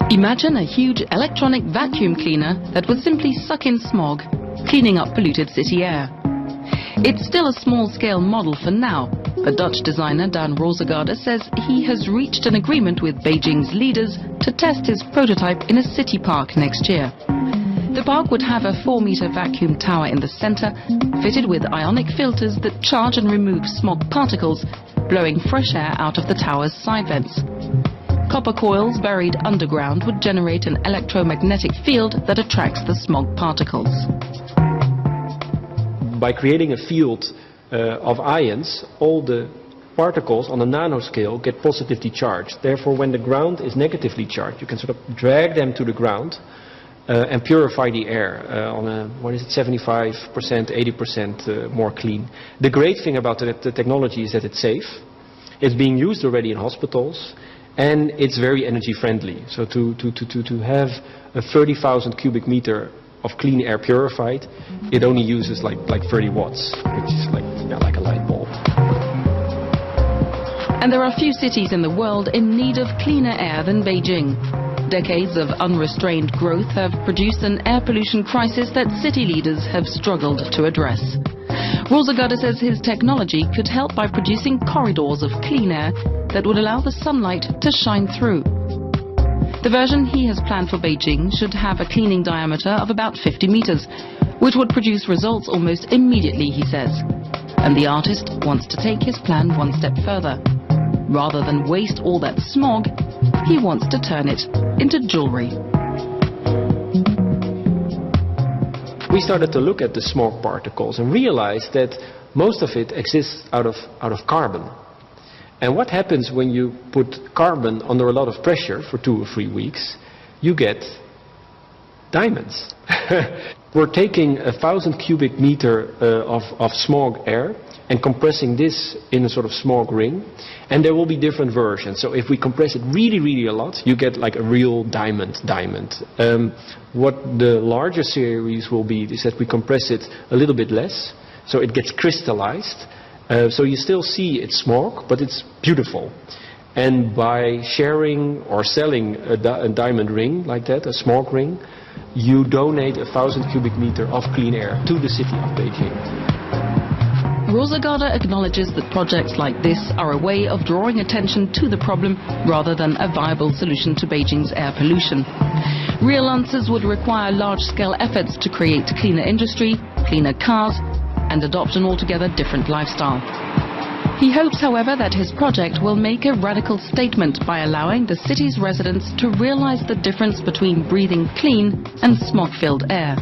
Imagine a huge electronic vacuum cleaner that would simply suck in smog, cleaning up polluted city air. It's still a small-scale model for now, but Dutch designer Dan Rosegaarde says he has reached an agreement with Beijing's leaders to test his prototype in a city park next year. The park would have a 4-meter vacuum tower in the center, fitted with ionic filters that charge and remove smog particles, blowing fresh air out of the tower's side vents. Copper coils buried underground would generate an electromagnetic field that attracts the smog particles. By creating a field of ions, all the particles on a nanoscale get positively charged. Therefore, when the ground is negatively charged, you can sort of drag them to the ground and purify the air on a, 75%, 80% more clean. The great thing about the technology is that it's safe. It's being used already in hospitals, and it's very energy friendly. So to have a 30,000 cubic meter of clean air purified, it only uses like 30 watts, which is like a light bulb. And there are few cities in the world in need of cleaner air than Beijing. Decades of unrestrained growth have produced an air pollution crisis that city leaders have struggled to address. Rosegaarde says his technology could help by producing corridors of clean air that would allow the sunlight to shine through. The version he has planned for Beijing should have a cleaning diameter of about 50 meters, which would produce results almost immediately, he says. And the artist wants to take his plan one step further. Rather than waste all that smog, he wants to turn it into jewelry. We started to look at the smog particles and realized that most of it exists out of carbon. And what happens when you put carbon under a lot of pressure for 2 or 3 weeks? You get diamonds. We're taking 1,000 cubic meter of smog air and compressing this in a sort of smog ring, and there will be different versions. So if we compress it really a lot, you get like a real diamond. What the larger series will be is that we compress it a little bit less, so it gets crystallized. So you still see it's smog, but it's beautiful. And by sharing or selling a diamond ring like that, a smog ring, you donate 1,000 cubic meter of clean air to the city of Beijing. Rosegaarde acknowledges that projects like this are a way of drawing attention to the problem rather than a viable solution to Beijing's air pollution. Real answers would require large-scale efforts to create cleaner industry, cleaner cars, and adopt an altogether different lifestyle. He hopes, however, that his project will make a radical statement by allowing the city's residents to realize the difference between breathing clean and smog-filled air.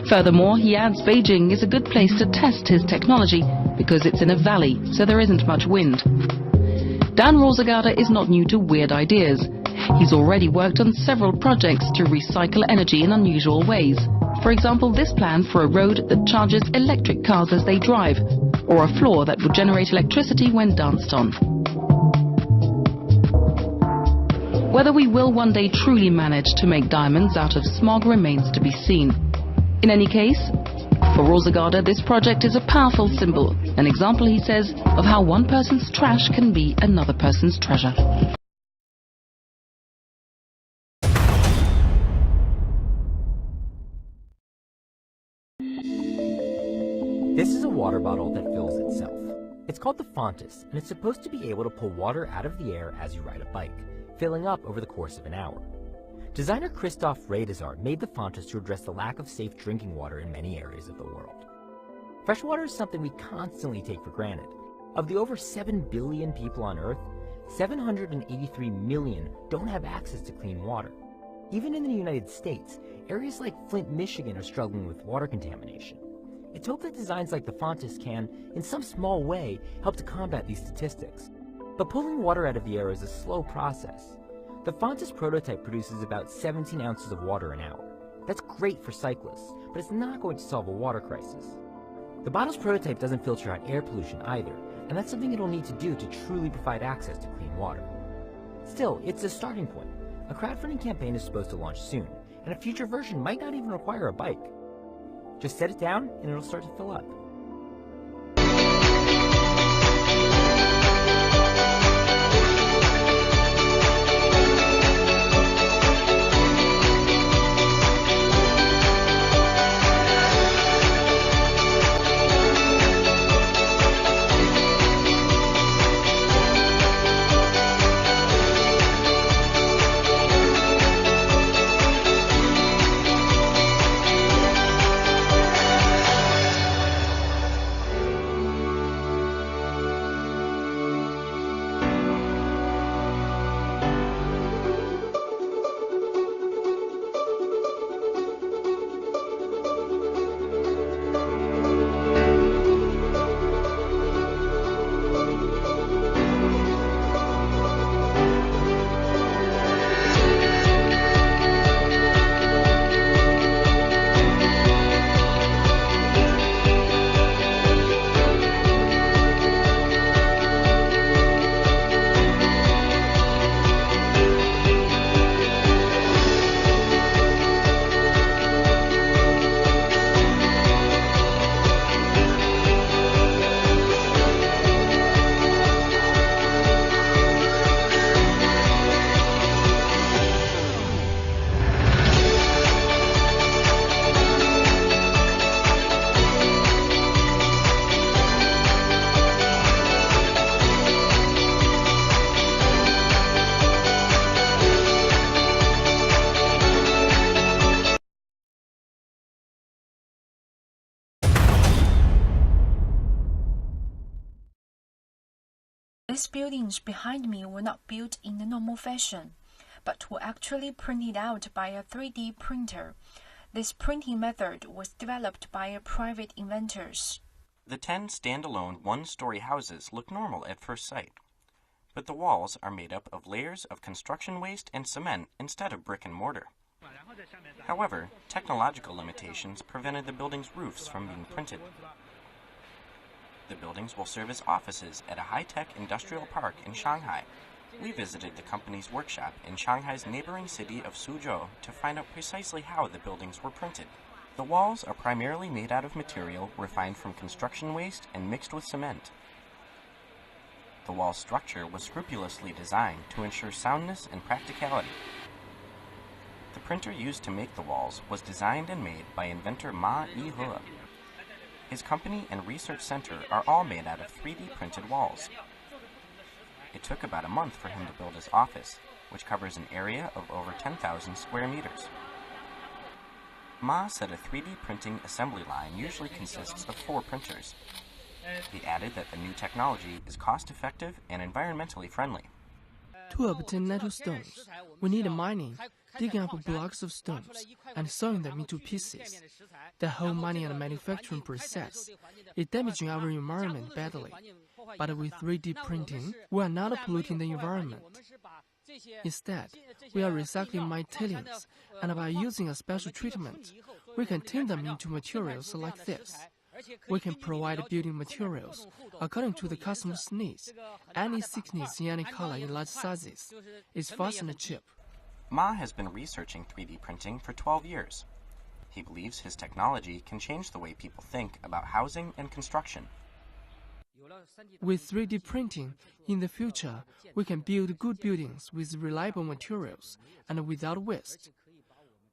Furthermore, he adds Beijing is a good place to test his technology because it's in a valley, so there isn't much wind. Dan Rosegaarde is not new to weird ideas. He's already worked on several projects to recycle energy in unusual ways. For example, this plan for a road that charges electric cars as they drive, or a floor that would generate electricity when danced on. Whether we will one day truly manage to make diamonds out of smog remains to be seen. In any case, for Rosegaarde, this project is a powerful symbol, an example, he says, of how one person's trash can be another person's treasure. This is a water bottle that fills itself. It's called the Fontis, and it's supposed to be able to pull water out of the air as you ride a bike, filling up over the course of an hour. Designer Christophe Redesart made the Fontis to address the lack of safe drinking water in many areas of the world. Fresh water is something we constantly take for granted. Of the over 7 billion people on Earth, 783 million don't have access to clean water. Even in the United States, areas like Flint, Michigan are struggling with water contamination. It's hoped that designs like the Fontis can, in some small way, help to combat these statistics. But pulling water out of the air is a slow process. The Fontis prototype produces about 17 ounces of water an hour. That's great for cyclists, but it's not going to solve a water crisis. The bottle's prototype doesn't filter out air pollution either, and that's something it'll need to do to truly provide access to clean water. Still, it's a starting point. A crowdfunding campaign is supposed to launch soon, and a future version might not even require a bike. Just set it down and it'll start to fill up. These buildings behind me were not built in the normal fashion, but were actually printed out by a 3D printer. This printing method was developed by private inventors. The 10 standalone one-story houses look normal at first sight, but the walls are made up of layers of construction waste and cement instead of brick and mortar. However, technological limitations prevented the building's roofs from being printed. The buildings will serve as offices at a high-tech industrial park in Shanghai. We visited the company's workshop in Shanghai's neighboring city of Suzhou to find out precisely how the buildings were printed. The walls are primarily made out of material refined from construction waste and mixed with cement. The wall structure was scrupulously designed to ensure soundness and practicality. The printer used to make the walls was designed and made by inventor Ma Yihe. His company and research center are all made out of 3D printed walls. It took about a month for him to build his office, which covers an area of over 10,000 square meters. Ma said a 3D printing assembly line usually consists of 4 printers. He added that the new technology is cost-effective and environmentally friendly. To obtain natural stones, we need mining, digging up blocks of stones, and sawing them into pieces. The whole mining and manufacturing process is damaging our environment badly. But with 3D printing, we are not polluting the environment. Instead, we are recycling mine tailings, and by using a special treatment, we can turn them into materials like this. We can provide building materials according to the customer's needs. Any thickness in any color in large sizes is fast and cheap. Ma has been researching 3D printing for 12 years. He believes his technology can change the way people think about housing and construction. With 3D printing, in the future, we can build good buildings with reliable materials and without waste.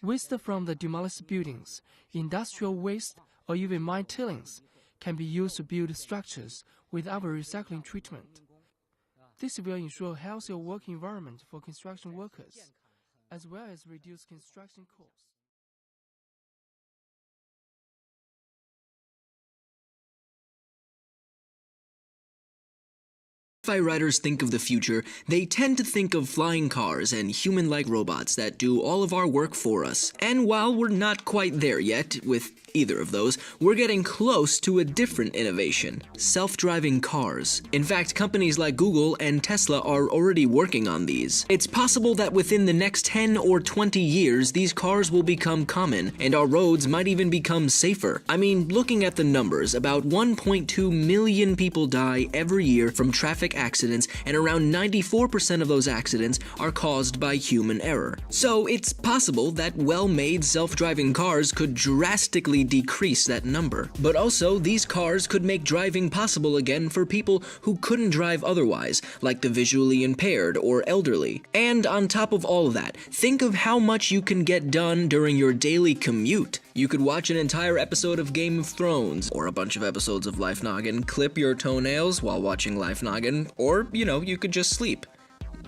Waste from the demolished buildings, industrial waste, or even mine tailings can be used to build structures with our recycling treatment. This will ensure a healthier working environment for construction workers, as well as reduce construction costs. Sci-fi writers think of the future, they tend to think of flying cars and human-like robots that do all of our work for us. And while we're not quite there yet with either of those, we're getting close to a different innovation: self-driving cars. In fact, companies like Google and Tesla are already working on these. It's possible that within the next 10 or 20 years, these cars will become common, and our roads might even become safer. I mean, looking at the numbers, about 1.2 million people die every year from traffic accidents, and around 94% of those accidents are caused by human error. So it's possible that well-made self-driving cars could drastically decrease that number. But also, these cars could make driving possible again for people who couldn't drive otherwise, like the visually impaired or elderly. And on top of all of that, think of how much you can get done during your daily commute. You could watch an entire episode of Game of Thrones, or a bunch of episodes of Life Noggin, clip your toenails while watching Life Noggin, or, you could just sleep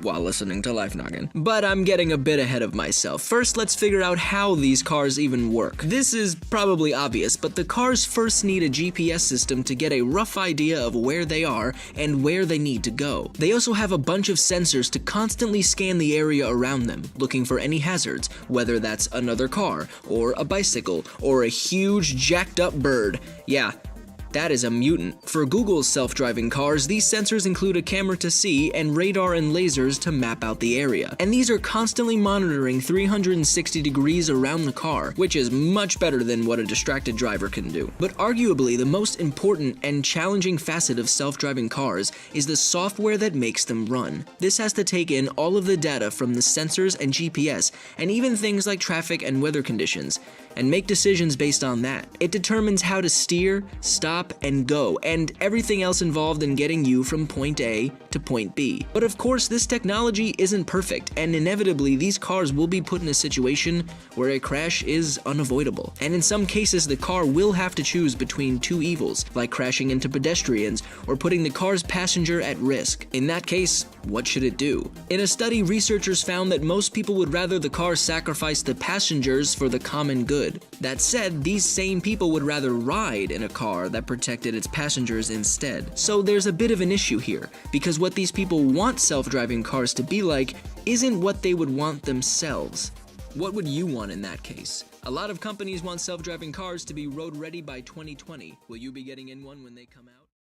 while listening to Life Noggin. But I'm getting a bit ahead of myself. First, let's figure out how these cars even work. This is probably obvious, but the cars first need a GPS system to get a rough idea of where they are and where they need to go. They also have a bunch of sensors to constantly scan the area around them, looking for any hazards, whether that's another car, or a bicycle, or a huge jacked up bird. Yeah, that is a mutant. For Google's self-driving cars, these sensors include a camera to see and radar and lasers to map out the area. And these are constantly monitoring 360 degrees around the car, which is much better than what a distracted driver can do. But arguably, the most important and challenging facet of self-driving cars is the software that makes them run. This has to take in all of the data from the sensors and GPS, and even things like traffic and weather conditions, and make decisions based on that. It determines how to steer, stop, and go, and everything else involved in getting you from point A to point B. But of course, this technology isn't perfect, and inevitably these cars will be put in a situation where a crash is unavoidable. And in some cases, the car will have to choose between two evils, like crashing into pedestrians or putting the car's passenger at risk. In that case, what should it do? In a study, researchers found that most people would rather the car sacrifice the passengers for the common good. That said, these same people would rather ride in a car that protected its passengers instead. So there's a bit of an issue here, because what these people want self-driving cars to be like isn't what they would want themselves. What would you want in that case? A lot of companies want self-driving cars to be road ready by 2020. Will you be getting in one when they come out?